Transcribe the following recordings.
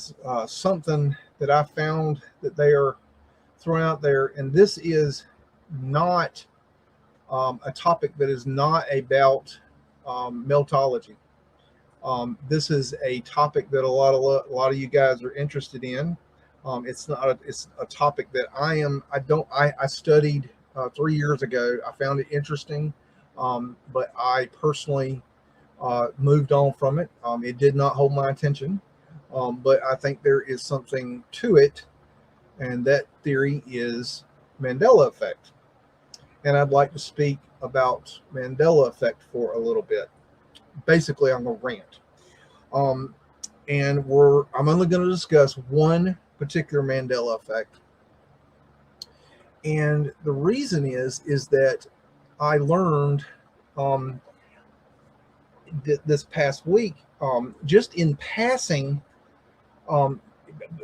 is something that I found that they are throwing out there, and this is not a topic that is not about meltology. This is a topic that a lot of you guys are interested in. It's a topic that I studied 3 years ago. I found it interesting, but I personally moved on from it. It did not hold my attention, but I think there is something to it, and that theory is Mandela effect. And I'd like to speak about Mandela effect for a little bit. Basically, I'm going to rant. And I'm only going to discuss one particular Mandela effect. And the reason is that I learned this past week, just in passing,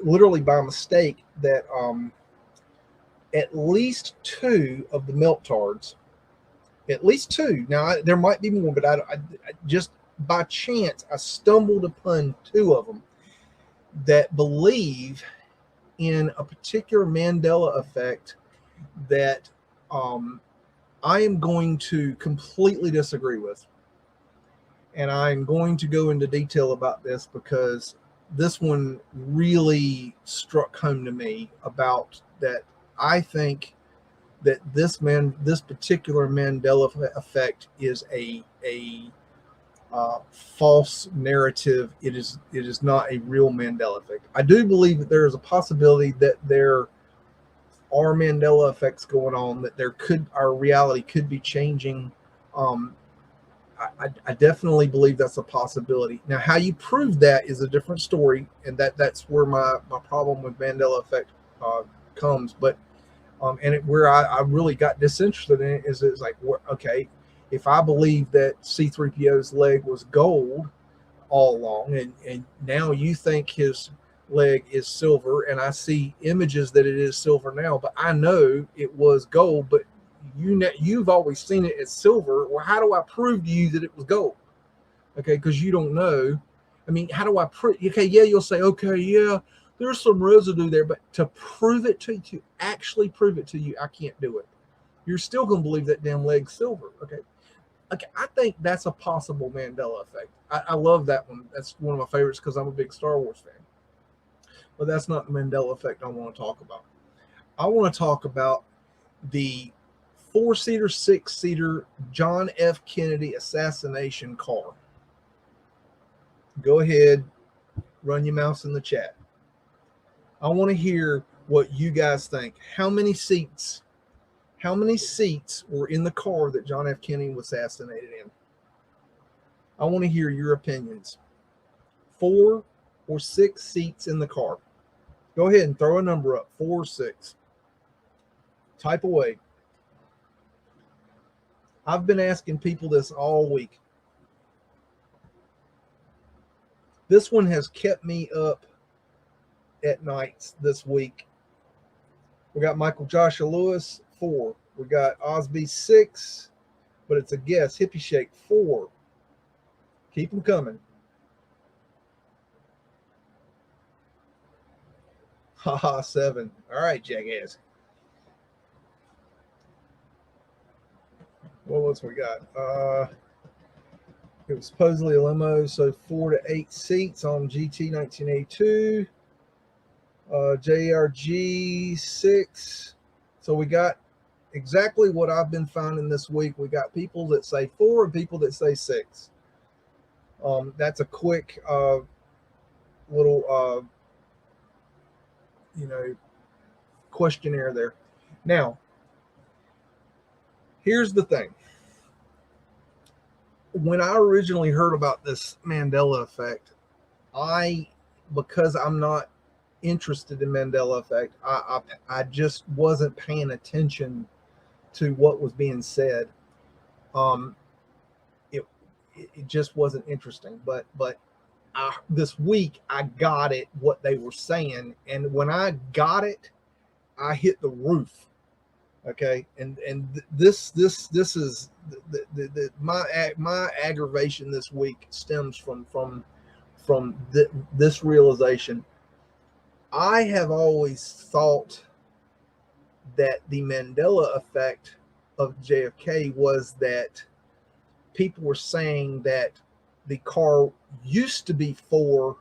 literally by mistake, that at least two of the meltards, at least two. Now, there might be more, but I just by chance, I stumbled upon two of them that believe in a particular Mandela effect that I am going to completely disagree with. And I'm going to go into detail about this because this one really struck home to me about that. I think that this particular Mandela effect is a false narrative. It is not a real Mandela effect. I do believe that there is a possibility that there are Mandela effects going on, that our reality could be changing. I definitely believe that's a possibility. Now, how you prove that is a different story, and that's where my problem with Mandela effect comes. But where I really got disinterested in it is it's like, okay, if I believe that C-3PO's leg was gold all along, and now you think his leg is silver, and I see images that it is silver now, but I know it was gold, but you've always seen it as silver. Well, how do I prove to you that it was gold? Okay, because you don't know. I mean, how do I prove? Okay, yeah, you'll say, okay, yeah, there's some residue there, but to prove it to you, to actually prove it to you, I can't do it. You're still going to believe that damn leg's silver. Okay, I think that's a possible Mandela effect. I love that one. That's one of my favorites because I'm a big Star Wars fan. But that's not the Mandela effect I want to talk about. I want to talk about the 4-seater, 6-seater John F. Kennedy assassination car. Go ahead, run your mouse in the chat. I want to hear what you guys think. How many seats were in the car that John F. Kennedy was assassinated in? I want to hear your opinions. 4 or 6 seats in the car. Go ahead and throw a number up, 4 or 6. Type away. I've been asking people this all week. This one has kept me up at nights this week. We got Michael Joshua Lewis, 4. We got Osby, 6, but it's a guess. Hippie Shake, 4. Keep them coming. Haha, 7. All right, jackass. What else we got? It was supposedly a limo, so 4 to 8 seats on GT 1982. JRG 6. So we got exactly what I've been finding this week. We got people that say 4 and people that say 6. That's a quick little questionnaire there. Now, here's the thing. When I originally heard about this Mandela effect, because I'm not interested in Mandela effect, I just wasn't paying attention to what was being said. It just wasn't interesting. But this week I got it, what they were saying, and when I got it, I hit the roof. Okay, and this is my aggravation this week stems from this realization. I have always thought that the Mandela effect of JFK was that people were saying that the car used to be four,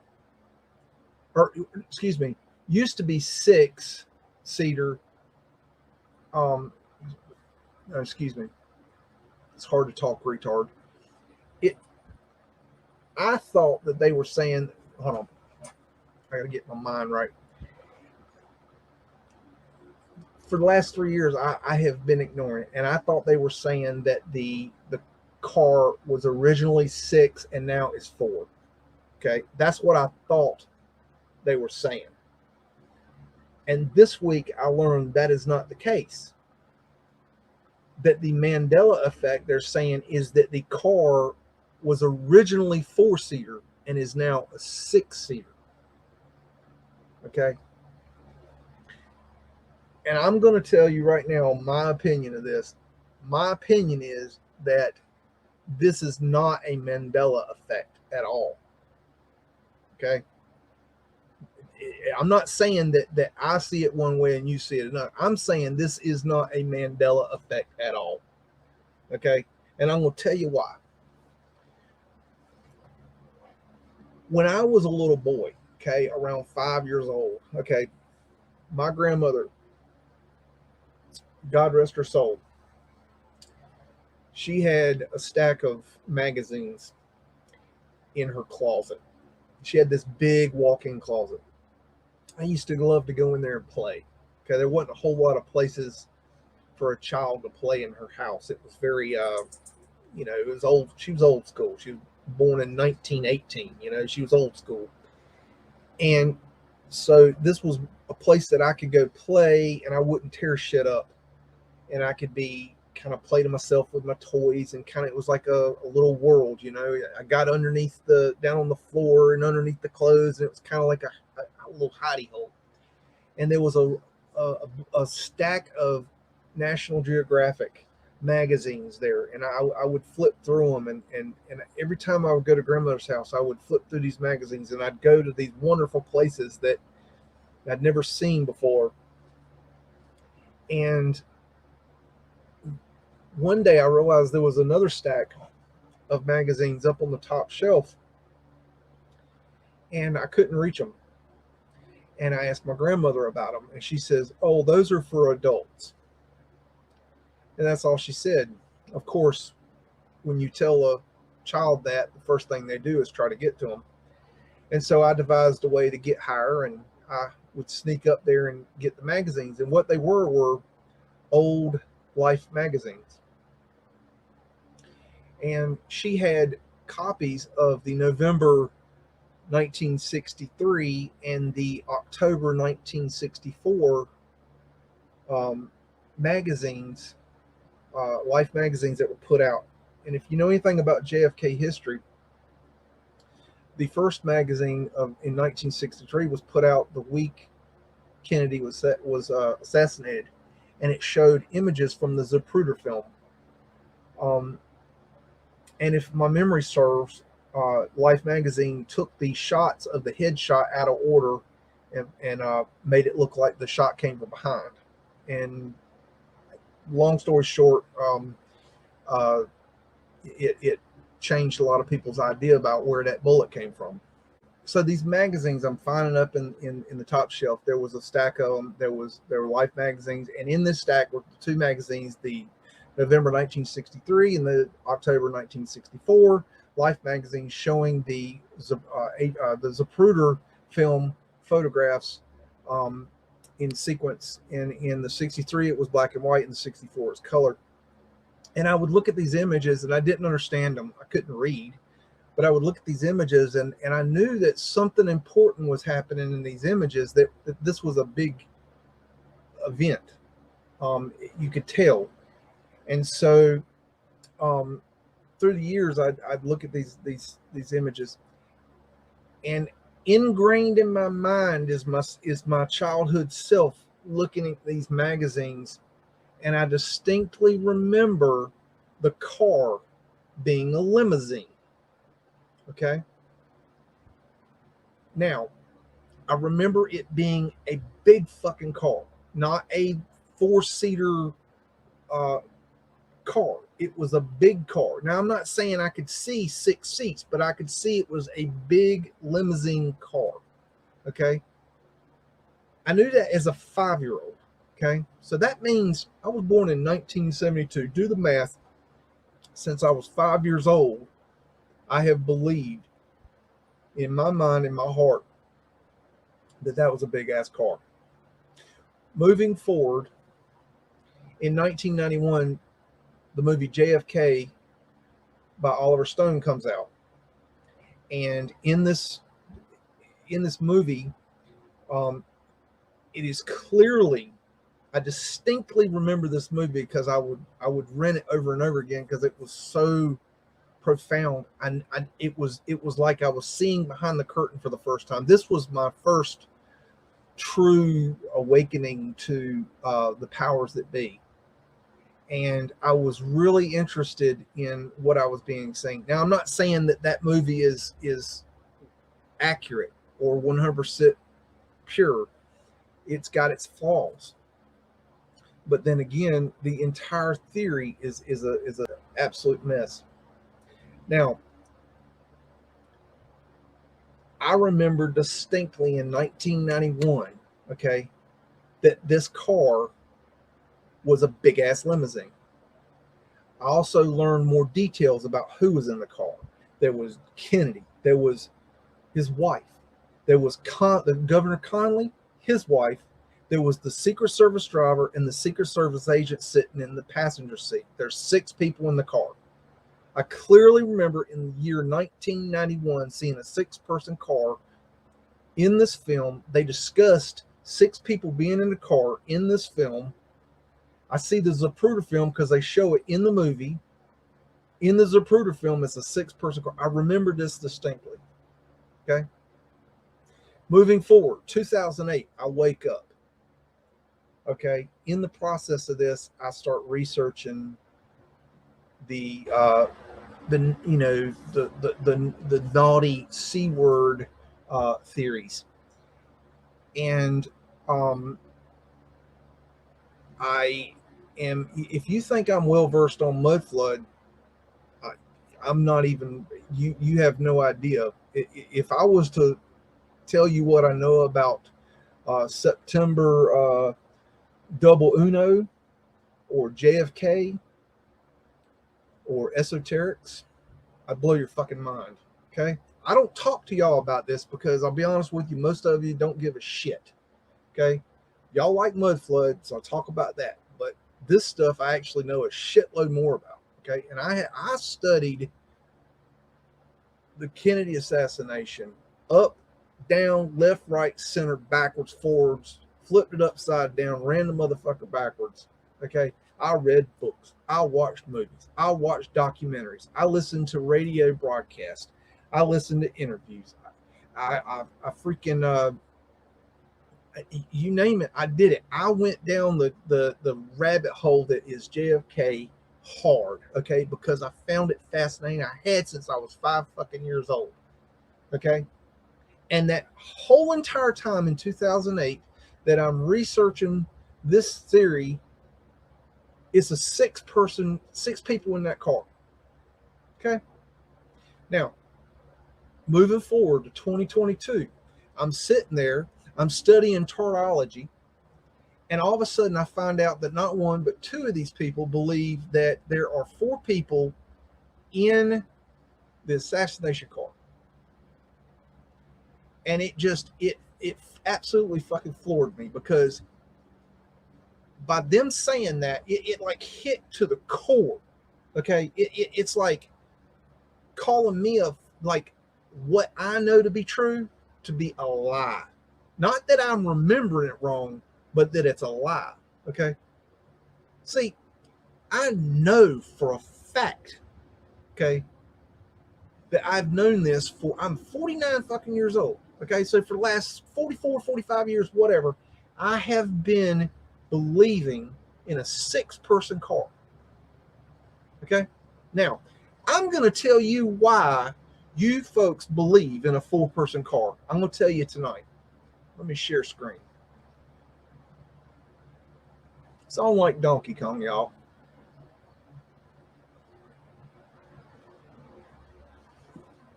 or excuse me, used to be six seater. Um, excuse me, it's hard to talk, retard. It. I thought that they were saying, hold on, I got to get my mind right. For the last 3 years, I have been ignoring it, and I thought they were saying that the car was originally six and now it's four. Okay, that's what I thought they were saying. And this week, I learned that is not the case. That the Mandela effect they're saying is that the car was originally four seater and is now a six seater. Okay. And I'm going to tell you right now my opinion of this. My opinion is that this is not a Mandela effect at all. Okay. I'm not saying that I see it one way and you see it another. I'm saying this is not a Mandela effect at all. Okay. And I'm going to tell you why. When I was a little boy, okay, around 5 years old, okay, my grandmother, God rest her soul, she had a stack of magazines in her closet. She had this big walk-in closet. I used to love to go in there and play. Okay, there wasn't a whole lot of places for a child to play in her house. It was very, it was old. She was old school. She was born in 1918. She was old school, and so this was a place that I could go play, and I wouldn't tear shit up, and I could be kind of play to myself with my toys, and kind of it was like a little world. I got underneath down on the floor and underneath the clothes, and it was kind of like a little hidey hole. And there was a stack of National Geographic magazines there, and I would flip through them, and every time I would go to grandmother's house, I would flip through these magazines, and I'd go to these wonderful places that I'd never seen before. And one day I realized there was another stack of magazines up on the top shelf, and I couldn't reach them. And I asked my grandmother about them, and she says, "Oh, those are for adults." And that's all she said. Of course, when you tell a child that, the first thing they do is try to get to them. And so I devised a way to get higher, and I would sneak up there and get the magazines. And what they were old Life magazines. And she had copies of the November 1963 and the October 1964 magazines, Life magazines that were put out. And if you know anything about JFK history, the first magazine in 1963 was put out the week Kennedy was assassinated, and it showed images from the Zapruder film. And if my memory serves, Life magazine took the shots of the headshot out of order and made it look like the shot came from behind. And long story short, it changed a lot of people's idea about where that bullet came from. So these magazines I'm finding up in the top shelf. There was a stack of them. There were Life magazines, and in this stack were two magazines: the November 1963 and the October 1964 Life magazines, showing the Zapruder film photographs in sequence. In the 63 it was black and white, and the 64 is color. And I would look at these images, and I didn't understand them. I couldn't read. But I would look at these images, and I knew that something important was happening in these images, that this was a big event. You could tell. And so through the years, I'd look at these images, and ingrained in my mind is my childhood self looking at these magazines, and I distinctly remember the car being a limousine. Okay. Now, I remember it being a big fucking car, not a four-seater car. It was a big car. Now, I'm not saying I could see 6 seats, but I could see it was a big limousine car. Okay. I knew that as a 5-year-old. Okay. So that means I was born in 1972. Do the math. Since I was 5 years old, I have believed in my mind, in my heart, that that was a big ass car. Moving forward, in 1991, the movie JFK by Oliver Stone comes out, and in this movie, it is clearly, I distinctly remember this movie because I would rent it over and over again because it was so profound, and it was like I was seeing behind the curtain for the first time. This was my first true awakening to the powers that be, and I was really interested in what I was being seen. Now, I'm not saying that that movie is accurate or 100% pure. It's got its flaws, but then again, the entire theory is a absolute mess. Now, I remember distinctly in 1991, okay, that this car was a big ass limousine. I also learned more details about who was in the car. There was Kennedy. There was his wife. There was the Governor Conley, his wife. There was the Secret Service driver and the Secret Service agent sitting in the passenger seat. There's 6 people in the car. I clearly remember in the year 1991 seeing a 6-person car in this film. They discussed 6 people being in the car in this film. I see the Zapruder film because they show it in the movie. In the Zapruder film, it's a 6-person car. I remember this distinctly. Okay. Moving forward, 2008, I wake up. Okay. In the process of this, I start researching the naughty C word theories, and I am. If you think I'm well versed on Mudflood, I'm not even. You have no idea. If I was to tell you what I know about September Double Uno or JFK or esoterics, I'd blow your fucking mind. Okay. I don't talk to y'all about this because I'll be honest with you, most of you don't give a shit. Okay. Y'all like Mudflood, so I'll talk about that. But this stuff I actually know a shitload more about. Okay. And I studied the Kennedy assassination up, down, left, right, center, backwards, forwards, flipped it upside down, ran the motherfucker backwards. Okay. I read books. I watched movies. I watched documentaries. I listened to radio broadcasts. I listened to interviews. I freaking you name it, I did it. I went down the rabbit hole that is JFK hard, okay, because I found it fascinating. I had since I was 5 fucking years old, okay, and that whole entire time in 2008 that I'm researching this theory, it's a 6 people in that car. Okay. Now, moving forward to 2022, I'm sitting there, I'm studying tautology, and all of a sudden I find out that not one, but 2 of these people believe that there are 4 people in the assassination car. And it absolutely fucking floored me, because by them saying that, it like hit to the core. Okay. It's like calling me like what I know to be true to be a lie. Not that I'm remembering it wrong, but that it's a lie. Okay. See, I know for a fact, okay, that I've known this I'm 49 fucking years old. Okay. So for the last 44, 45 years, whatever, I have been believing in a 6-person car. Okay. Now, I'm going to tell you why you folks believe in a 4-person car. I'm going to tell you tonight. Let me share screen. It's on like Donkey Kong, y'all.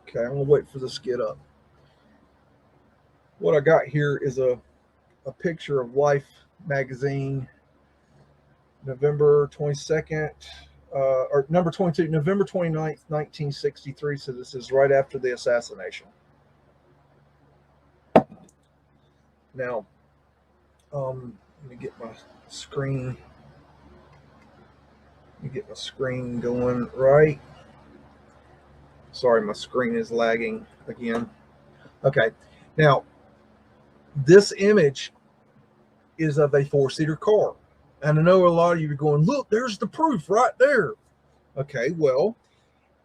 Okay, I'm gonna wait for this to get up. What I got here is a picture of Life magazine, November 22nd, or number 22, November 29th, 1963. So this is right after the assassination. Now, let me get my screen. Let me get my screen going right. Sorry, my screen is lagging again. Okay, now this image is of a four-seater car. And I know a lot of you are going, look, there's the proof right there. Okay, well,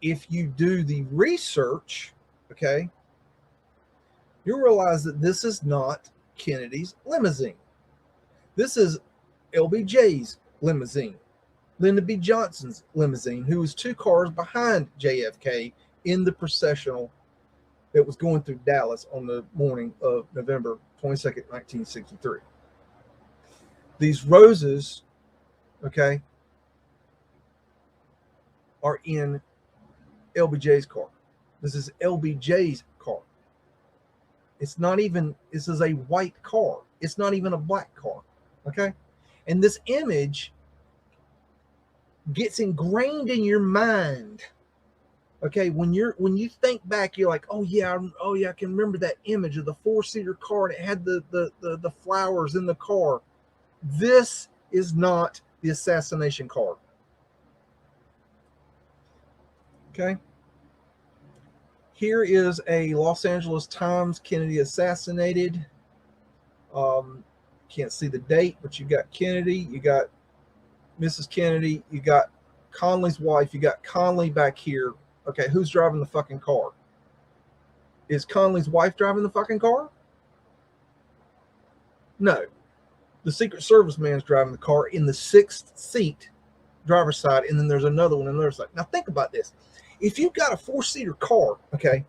if you do the research, okay, you'll realize that this is not Kennedy's limousine. This is LBJ's limousine, Lyndon B. Johnson's limousine, who was two cars behind JFK in the processional that was going through Dallas on the morning of November 22nd, 1963. These roses, okay, are in LBJ's car. This is LBJ's car. It's not even, this is a white car. It's not even a black car, okay? And this image gets ingrained in your mind, okay? When you think back, you're like, oh yeah, I can remember that image of the four-seater car and it had the flowers in the car. This is not the assassination car. Okay. Here is a Los Angeles Times Kennedy assassinated. Can't see the date, but you got Kennedy, you got Mrs. Kennedy, you got Conley's wife, you got Conley back here. Okay, who's driving the fucking car? Is Conley's wife driving the fucking car? No. The Secret Service man's driving the car in the sixth seat, driver's side, and then there's another one on the other side. Now think about this. If you've got a four-seater car, okay,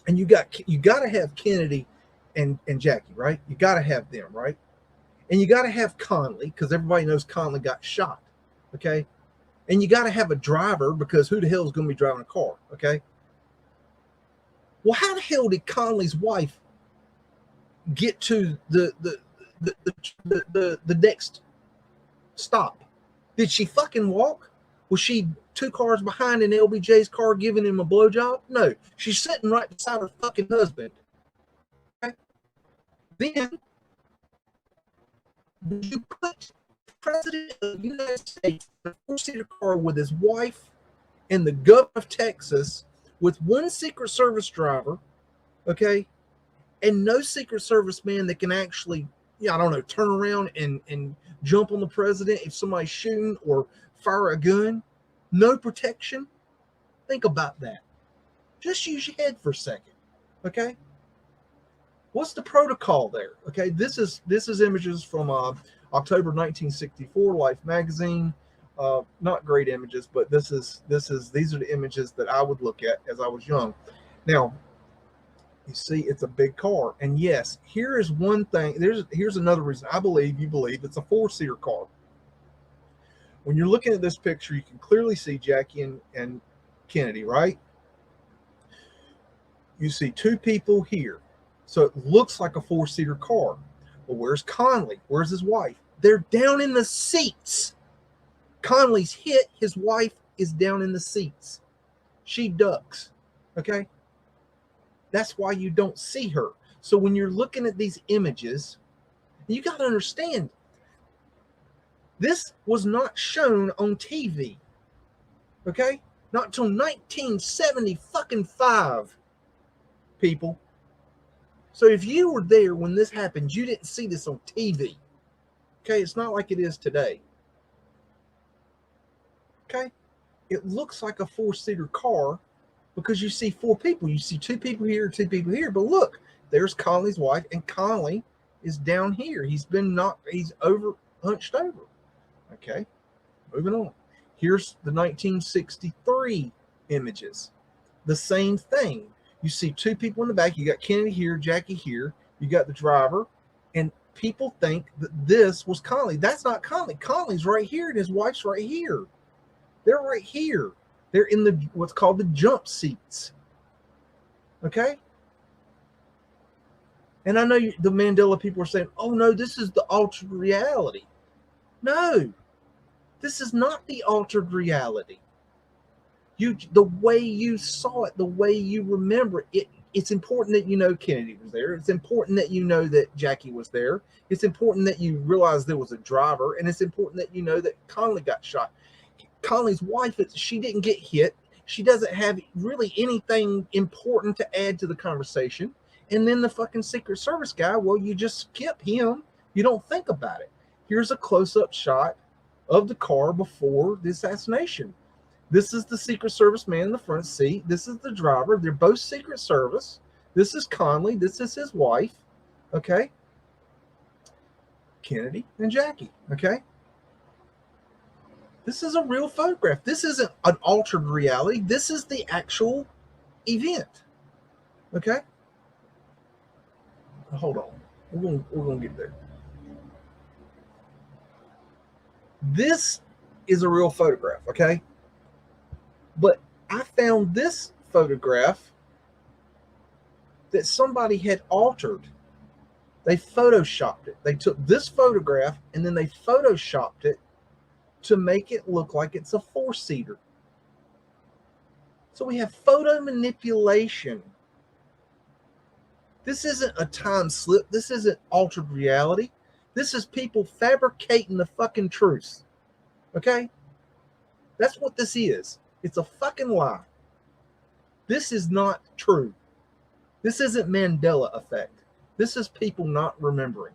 and you got to have Kennedy and Jackie, right? You got to have them, right? And you got to have Conley, because everybody knows Conley got shot, okay? And you got to have a driver, because who the hell is going to be driving a car, okay? Well, how the hell did Conley's wife get to the next stop? Did she fucking walk? Was she two cars behind in LBJ's car giving him a blowjob? No, she's sitting right beside her fucking husband. Okay? Then, would you put the president of the United States in a four-seater car with his wife and the governor of Texas with one Secret Service driver, okay, and no Secret Service man that can actually, I don't know, turn around and jump on the president if somebody's shooting or fire a gun? No protection? Think about that. Just use your head for a second, okay? What's the protocol there? Okay, this is images from October 1964 Life magazine. Not great images, but these are the images that I would look at as I was young. Now, you see, it's a big car, and yes, here is one thing. Here's another reason I believe you believe it's a four-seater car. When you're looking at this picture, you can clearly see Jackie and Kennedy, right? You see two people here. So it looks like a four-seater car. Well, where's Conley? Where's his wife? They're down in the seats. Conley's hit. His wife is down in the seats. She ducks. Okay? That's why you don't see her. So when you're looking at these images, you got to understand, this was not shown on TV. Okay? Not until 1975, people. So if you were there when this happened, you didn't see this on TV. Okay? It's not like it is today. Okay? It looks like a four-seater car because you see four people. You see two people here, two people here. But look, there's Conley's wife, and Conley is down here. He's been knocked, he's hunched over. Okay? Moving on. Here's the 1963 images. The same thing. You see two people in the back. You got Kennedy here, Jackie here. You got the driver, and people think that this was Conley. That's not Conley. Conley's right here, and his wife's right here. They're right here. They're in the what's called the jump seats. Okay? And I know the Mandela people are saying, oh no, this is the altered reality. No, this is not the altered reality. The way you saw it, the way you remember it, it's important that you know Kennedy was there. It's important that you know that Jackie was there. It's important that you realize there was a driver, and it's important that you know that Conley got shot. Conley's wife, she didn't get hit. She doesn't have really anything important to add to the conversation. And then the fucking Secret Service guy, well, you just skip him. You don't think about it. Here's a close-up shot of the car before the assassination. This is the Secret Service man in the front seat. This is the driver. They're both Secret Service. This is Conley. This is his wife. Okay. Kennedy and Jackie. Okay. This is a real photograph. This isn't an altered reality. This is the actual event. Okay. Hold on. We're gonna get there. This is a real photograph. Okay. But I found this photograph that somebody had altered. They photoshopped it. They took this photograph and then they photoshopped it to make it look like it's a four-seater. So we have photo manipulation. This isn't a time slip. This isn't altered reality. This is people fabricating the fucking truth. Okay? That's what this is. It's a fucking lie. This is not true. This isn't Mandela effect. This is people not remembering.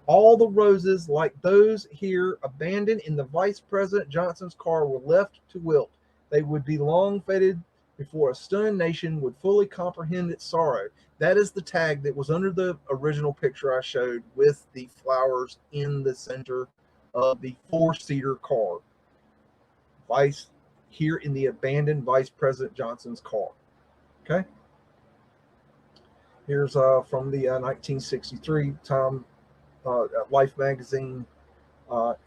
All the roses like those here abandoned in the Vice President Johnson's car were left to wilt. They would be long faded before a stunned nation would fully comprehend its sorrow. That is the tag that was under the original picture I showed with the flowers in the center of the four-seater car. Vice here in the abandoned Vice President Johnson's car. Okay. Here's from the 1963 Time Life magazine,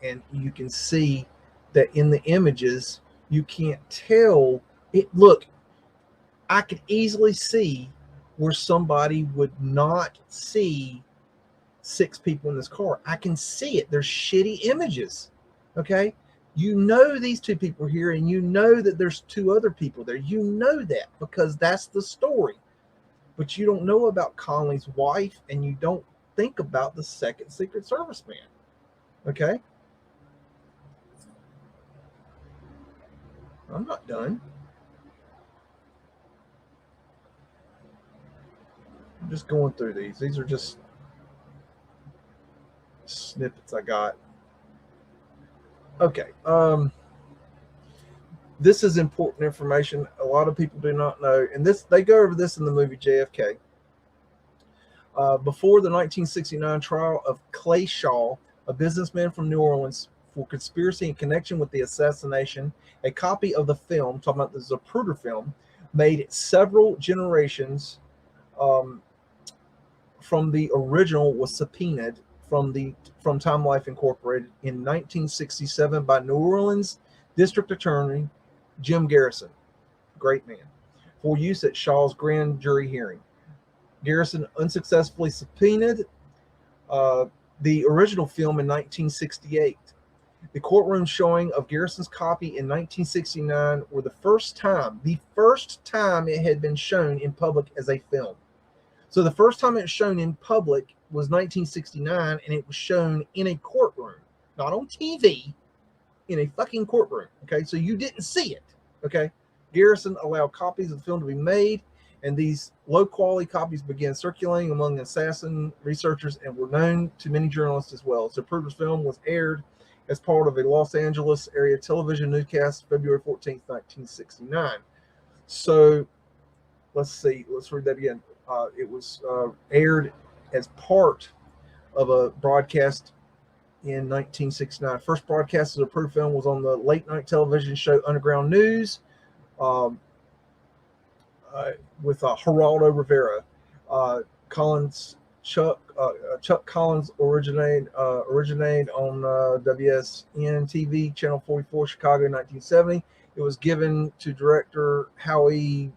and you can see that in the images you can't tell it. Look, I could easily see where somebody would not see six people in this car. I can see it. There's shitty images. Okay. You know these two people are here, and you know that there's two other people there. You know that because that's the story. But you don't know about Conley's wife, and you don't think about the second Secret Service man. Okay? I'm not done. I'm just going through these. These are just snippets I got. Okay. This is important information. A lot of people do not know, and they go over this in the movie JFK. Before the 1969 trial of Clay Shaw, a businessman from New Orleans, for conspiracy in connection with the assassination, a copy of the film, talking about the Zapruder film, made several generations from the original, was subpoenaed from Time Life Incorporated in 1967 by New Orleans District Attorney Jim Garrison, great man, for use at Shaw's grand jury hearing. Garrison unsuccessfully subpoenaed the original film in 1968. The courtroom showing of Garrison's copy in 1969 were the first time it had been shown in public as a film. So the first time it was shown in public was 1969, and it was shown in a courtroom, not on TV, in a fucking courtroom. Okay, so you didn't see it. Okay, Garrison allowed copies of the film to be made, and these low-quality copies began circulating among assassin researchers and were known to many journalists as well. So Zapruder's film was aired as part of a Los Angeles area television newscast February 14th, 1969. So let's see. Let's read that again. It was aired as part of a broadcast in 1969. First broadcast of the Zapruder film was on the late-night television show Underground News with Geraldo Rivera. Collins Chuck Collins originated on WSN TV, Channel 44, Chicago, 1970. It was given to director Howie,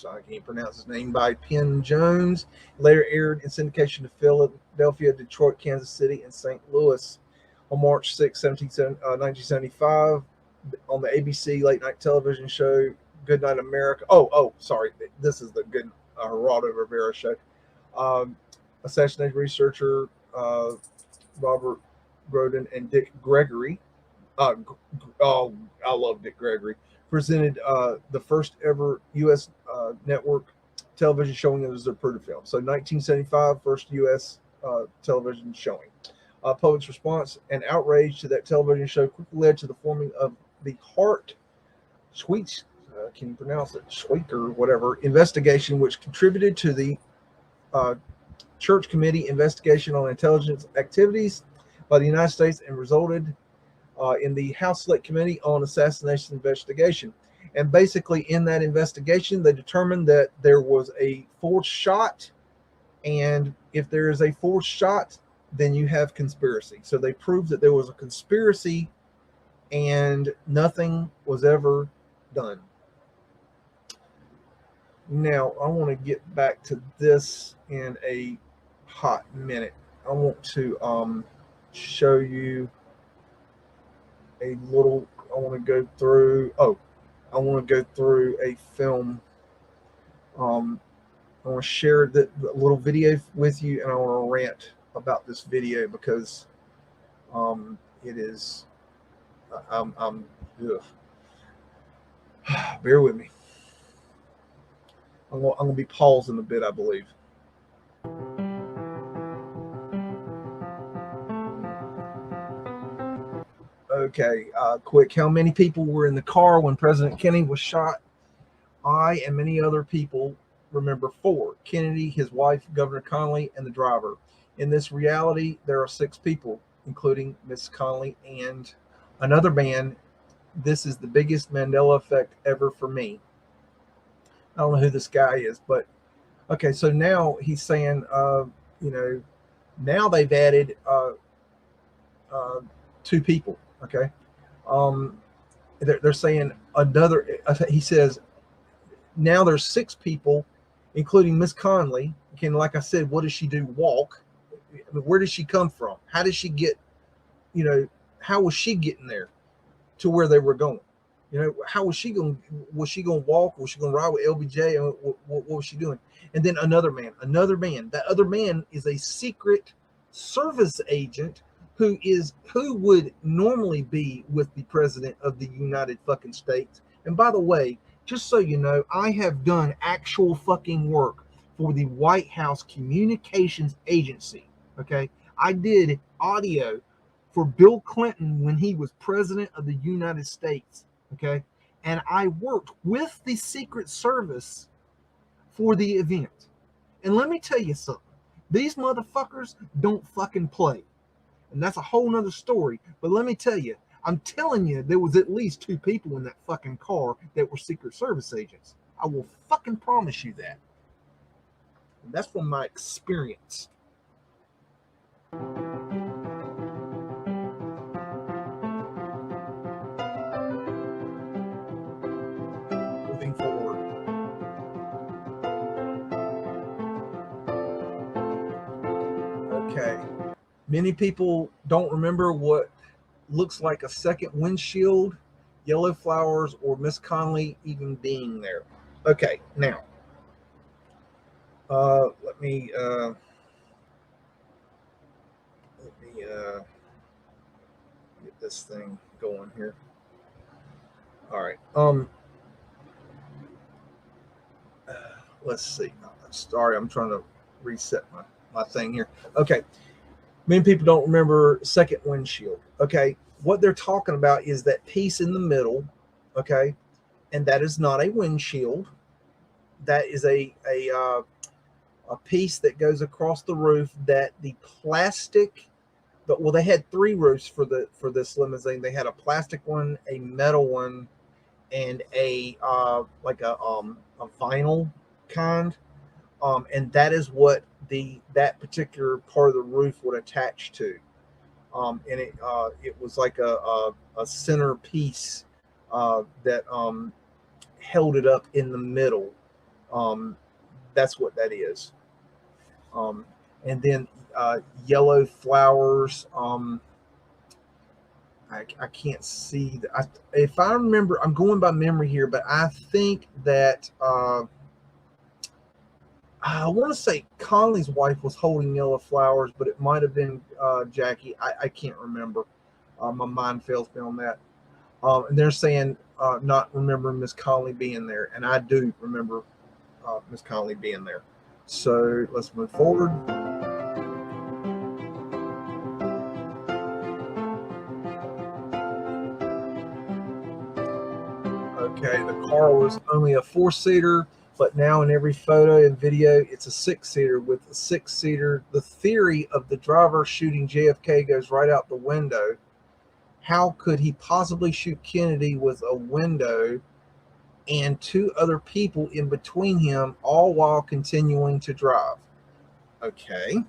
I can't pronounce his name, by Penn Jones. Later aired in syndication to Philadelphia, Detroit, Kansas City, and St. Louis on March 6, 1975 on the ABC late night television show Good Night America. Sorry. This is the Good Geraldo Rivera show. Assassinated researcher Robert Groden and Dick Gregory. I love Dick Gregory. Presented the first ever U.S. network television showing of the Zapruder film. So 1975, first U.S. Television showing. Public's response and outrage to that television show quickly led to the forming of the Hart Sweets, can you pronounce it, Schweik whatever, investigation, which contributed to the Church Committee investigation on intelligence activities by the United States and resulted in the House Select Committee on Assassination Investigation. And basically, in that investigation, they determined that there was a forged shot. And if there is a forged shot, then you have conspiracy. So they proved that there was a conspiracy and nothing was ever done. Now, I want to get back to this in a hot minute. I want to show you a little, I want to go through a film. I want to share the little video with you, and I want to rant about this video because it is, bear with me. I'm going to be pausing a bit, I believe. Okay, quick. How many people were in the car when President Kennedy was shot? I and many other people remember 4. Kennedy, his wife, Governor Connolly, and the driver. In this reality, there are 6 people, including Miss Connolly and another man. This is the biggest Mandela effect ever for me. I don't know who this guy is, but okay, so now he's saying, now they've added 2 people, okay? They're saying another, he says, now there's 6 people, including Miss Conley. Again, like I said, what does she do? Walk. I mean, where did she come from? How did she get, how was she getting there to where they were going? How was she going? Was she going to walk? Was she going to ride with LBJ? What was she doing? And then another man. That other man is a secret service agent who would normally be with the president of the United fucking States. And by the way, just so you know, I have done actual fucking work for the White House Communications Agency. Okay, I did audio for Bill Clinton when he was president of the United States. Okay, and I worked with the Secret Service for the event. And let me tell you something. These motherfuckers don't fucking play. And that's a whole nother story. But let me tell you, I'm telling you, there was at least 2 people in that fucking car that were Secret Service agents. I will fucking promise you that. And that's from my experience. Moving forward. Okay. Many people don't remember what looks like a second windshield, yellow flowers, or Miss Conley even being there. Okay, now let me get this thing going here. All right. Let's see. Sorry, I'm trying to reset my thing here. Okay. Many people don't remember second windshield. Okay. What they're talking about is that piece in the middle. Okay. And that is not a windshield. That is a piece that goes across the roof that the plastic, well, they had 3 roofs for this limousine. They had a plastic one, a metal one, and a vinyl kind. And that is what that particular part of the roof would attach to. And it was like a center piece that held it up in the middle. Um, that's what that is. Um, and then yellow flowers. I can't see. If I remember, I'm going by memory here, but I think that I want to say Conley's wife was holding yellow flowers, but it might have been Jackie. I can't remember. My mind fails me on that. And they're saying not remembering Miss Conley being there, and I do remember Miss Conley being there. So let's move forward. Okay, the car was only a 4-seater, but now in every photo and video, it's a 6-seater. With a 6-seater, the theory of the driver shooting JFK goes right out the window. How could he possibly shoot Kennedy with a window and 2 other people in between him, all while continuing to drive? Okay.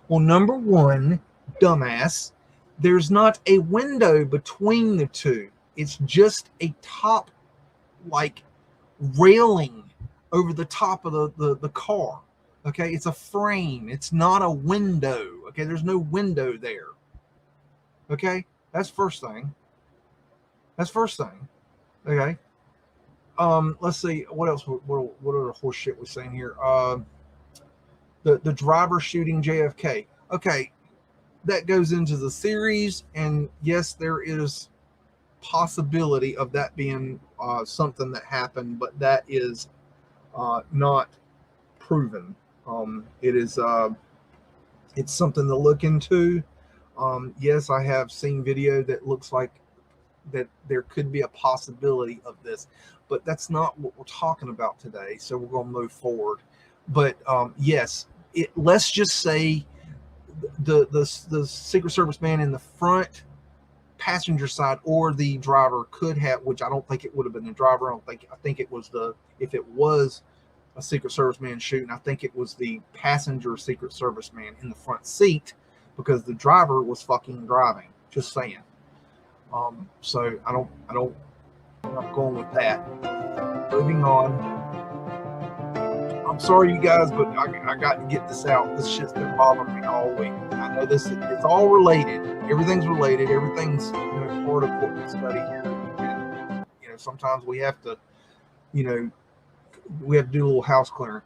Well, number one, dumbass, there's not a window between the two. It's just a top, like, railing over the top of the car. Okay. It's a frame. It's not a window. Okay. There's no window there. Okay. That's first thing. Okay. Let's see what else. What other horse shit we're saying here? The driver shooting JFK. Okay, that goes into the series, and yes, there is possibility of that being something that happened, but that is not proven. It is it's something to look into. Yes, I have seen video that looks like that there could be a possibility of this, but that's not what we're talking about today. So we're going to move forward. But yes, let's just say the Secret Service man in the front passenger side or the driver could have, which I don't think it would have been the driver. I think it was if it was a Secret Service man shooting, I think it was the passenger Secret Service man in the front seat, because the driver was fucking driving. Just saying. So I'm not going with that. Moving on. I'm sorry, you guys, but I got to get this out. This shit's been bothering me all week. I know it's all related. Everything's related. Everything's part of what we study here. And sometimes we have to, do a little house clearing.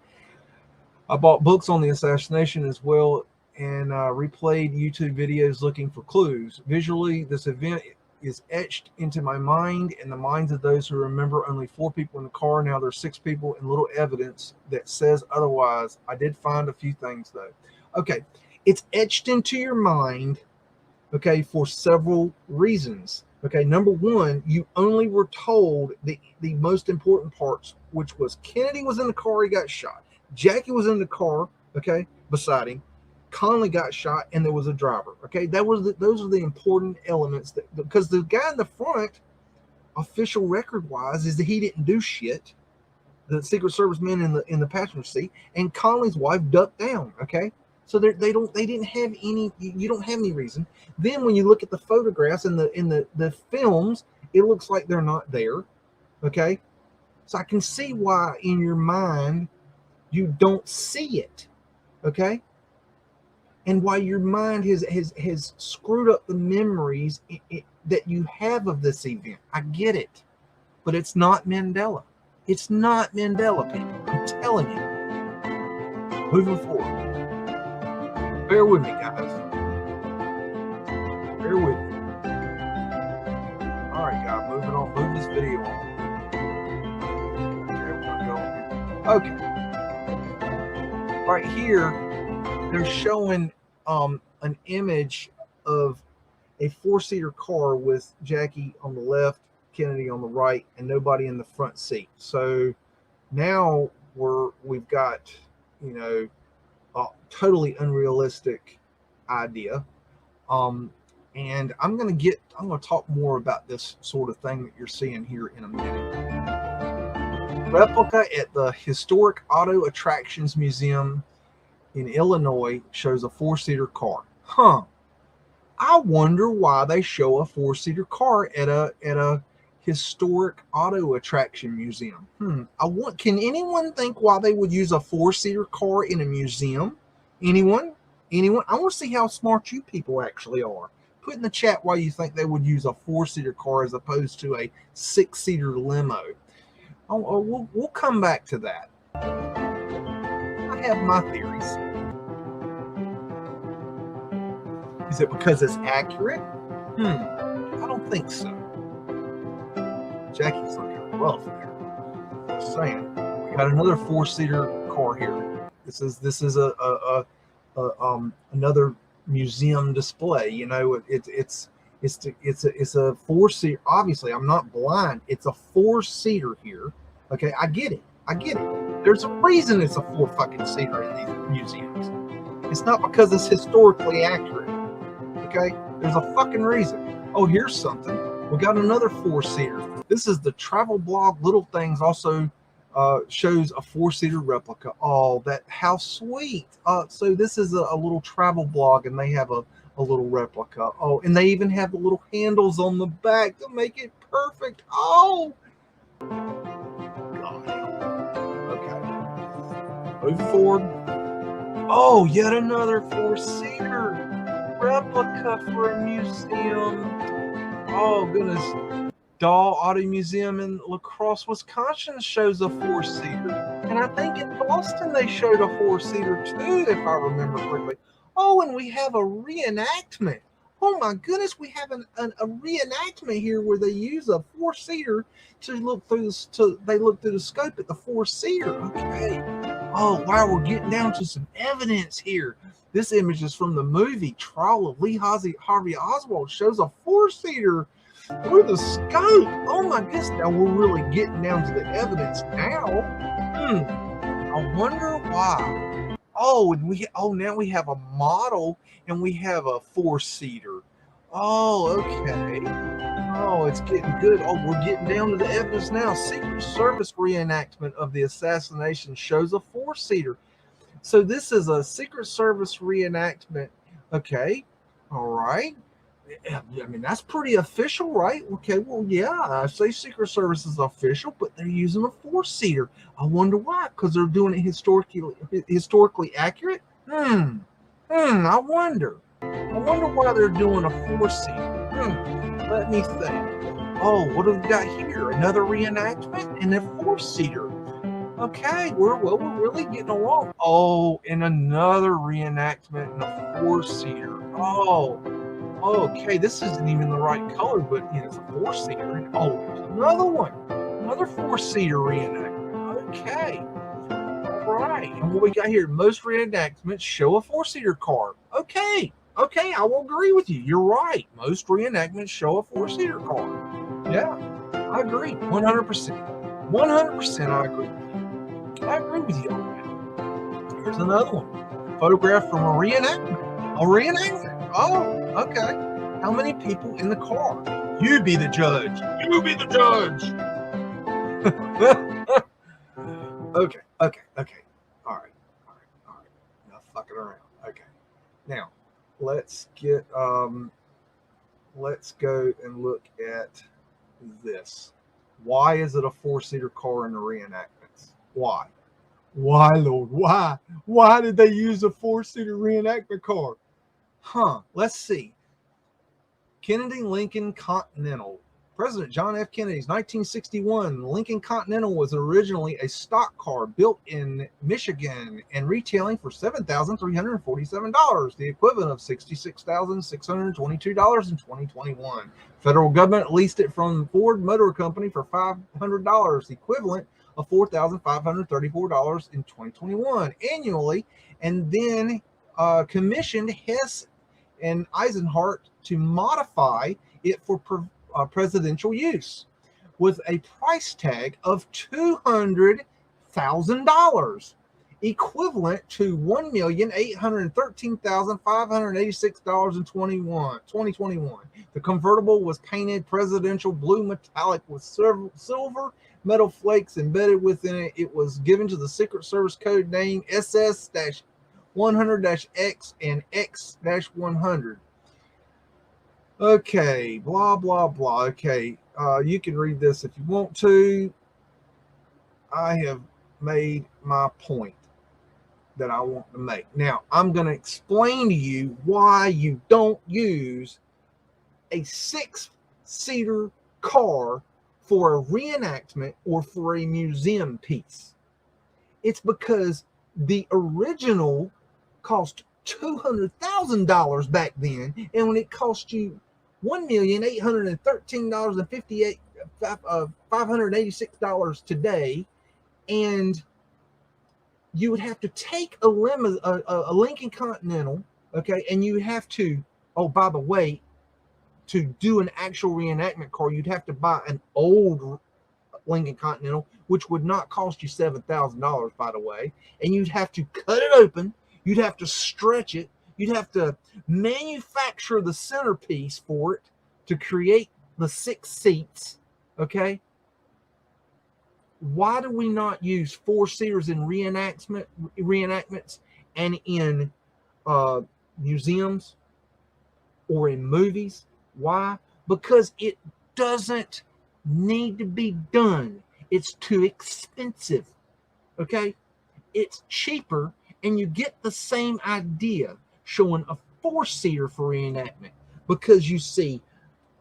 I bought books on the assassination as well, and replayed YouTube videos looking for clues. Visually, this event is etched into my mind and the minds of those who remember only 4 people in the car. Now there's 6 people and little evidence that says otherwise. I did find a few things though. Okay, it's etched into your mind, okay, for several reasons. Okay, number one, you only were told the most important parts, which was Kennedy was in the car, he got shot. Jackie was in the car, okay, beside him. Conley got shot, and there was a driver. Okay, those are the important elements, because the guy in the front, official record wise, is that he didn't do shit. The Secret Service man in the passenger seat, and Conley's wife ducked down. Okay, so they didn't have any. You don't have any reason. Then when you look at the photographs in the films, it looks like they're not there. Okay, so I can see why in your mind you don't see it. Okay. And why your mind has screwed up the memories that you have of this event. I get it. But it's not Mandela. It's not Mandela, people. I'm telling you. Moving forward. Bear with me, guys. Bear with me. All right, guys. Moving on. Move this video on. Okay. Right here, they're showing an image of a 4-seater car with Jackie on the left, Kennedy on the right, and nobody in the front seat. So now we've got a totally unrealistic idea. And I'm going to talk more about this sort of thing that you're seeing here in a minute. Replica at the Historic Auto Attractions Museum in Illinois shows a 4-seater car. Huh. I wonder why they show a 4-seater car at a historic auto attraction museum. Can anyone think why they would use a 4-seater car in a museum? Anyone? Anyone? I want to see how smart you people actually are. Put in the chat why you think they would use a 4-seater car as opposed to a 6-seater limo. We'll come back to that. I have my theories. Is it because it's accurate? I don't think so. Jackie's looking rough there. Just saying. We got another 4-seater car here. This is another museum display. You know, it's a 4-seater. Obviously, I'm not blind. It's a 4-seater here. Okay, I get it. There's a reason it's a 4-fucking-seater in these museums. It's not because it's historically accurate. Okay, there's a fucking reason. Oh, here's something. We got another 4-seater. This is the travel blog Little Things. Also shows a 4-seater replica. Oh, how sweet. So this is a little travel blog, and they have a little replica. Oh, and they even have the little handles on the back to make it perfect. Oh, God. Okay. Move forward. Oh, yet another 4-seater replica for a museum. Oh, goodness. Dahl Auto Museum in La Crosse, Wisconsin shows a 4-seater. And I think in Boston they showed a 4-seater too, if I remember correctly. Oh, and we have a reenactment. Oh my goodness, we have a reenactment here where they use a 4-seater to look through the scope at the 4-seater. Okay. Oh wow, we're getting down to some evidence here. This image is from the movie Trial of Lee Harvey Oswald. Shows a 4-seater through the scope. Oh my goodness, now we're really getting down to the evidence now. I wonder why. Oh, and now we have a model and we have a 4-seater. Oh, okay. Oh, it's getting good. Oh, we're getting down to the evidence now. Secret Service reenactment of the assassination shows a 4-seater. So this is a Secret Service reenactment. Okay. All right. I mean, that's pretty official, right? Okay, well, yeah, I say Secret Service is official, but they're using a 4-seater. I wonder why, because they're doing it historically accurate? I wonder. I wonder why they're doing a 4-seater. Let me think. Oh, what have we got here? Another reenactment and a 4-seater. Okay, we're really getting along. Oh, and another reenactment and a 4-seater. Oh, okay, this isn't even the right color, but it's a 4-seater. Oh, there's another one. Another 4-seater reenactment. Okay. All right. And what we got here, most reenactments show a 4-seater car. Okay, I will agree with you. You're right. Most reenactments show a 4-seater car. Yeah, I agree. 100%. 100% I agree with you. I agree with you on that. Here's another one. Photograph from a reenactment. A reenactment. Oh, okay. How many people in the car? You be the judge. You be the judge. Okay. All right. Enough fucking around. Okay. Now, let's go and look at this. Why is it a 4-seater car in the reenactments? Why? Why, Lord? Why? Why did they use a 4-seater reenactment car? Let's see. Kennedy Lincoln Continental. President John F. Kennedy's 1961 Lincoln Continental was originally a stock car built in Michigan and retailing for $7,347, the equivalent of $66,622 in 2021. Federal government leased it from Ford Motor Company for $500, the equivalent of $4,534 in 2021 annually, and then commissioned Hess and Eisenhart to modify it for presidential use with a price tag of $200,000. equivalent to $1,813,586 in 2021. The convertible was painted presidential blue metallic with silver metal flakes embedded within it. It was given to the Secret Service code name SS-100-X and X-100. Okay, blah, blah, blah. Okay, you can read this if you want to. I have made my point that I want to make. Now, I'm going to explain to you why you don't use a 6-seater car for a reenactment or for a museum piece. It's because the original cost $200,000 back then, and when it cost you $1,813,586 today, and you would have to take a Lincoln Continental, okay, and you have to, oh, by the way, to do an actual reenactment car, you'd have to buy an old Lincoln Continental, which would not cost you $7,000, by the way, and you'd have to cut it open, you'd have to stretch it, you'd have to manufacture the centerpiece for it to create the 6 seats, okay? Why do we not use 4-seaters in reenactments and in museums or in movies? Why? Because it doesn't need to be done. It's too expensive. Okay? It's cheaper, and you get the same idea showing a 4-seater for reenactment, because you see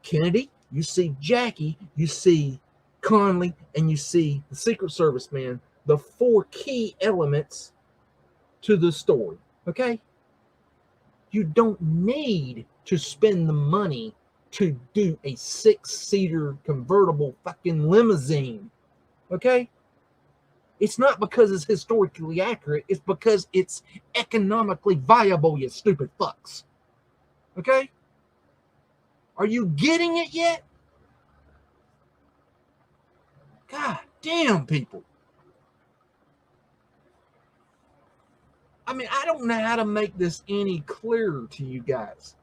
Kennedy, you see Jackie, you see Conley, and you see the Secret Service man, the 4 key elements to the story. Okay? You don't need to spend the money to do a 6-seater convertible fucking limousine. Okay? It's not because it's historically accurate, it's because it's economically viable, you stupid fucks. Okay? Are you getting it yet? God damn, people. I mean, I don't know how to make this any clearer to you guys.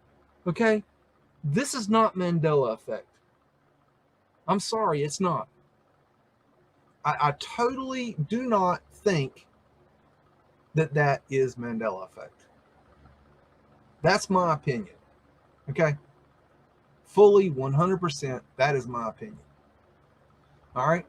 Okay? This is not Mandela effect. I'm sorry, it's not. I totally do not think that that is Mandela effect. That's my opinion. Okay? Fully 100%, that is my opinion. All right?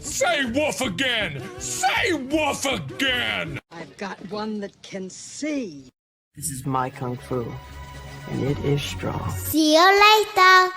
Say woof again! Say woof again! I've got one that can see. This is my kung fu, and it is strong. See you later.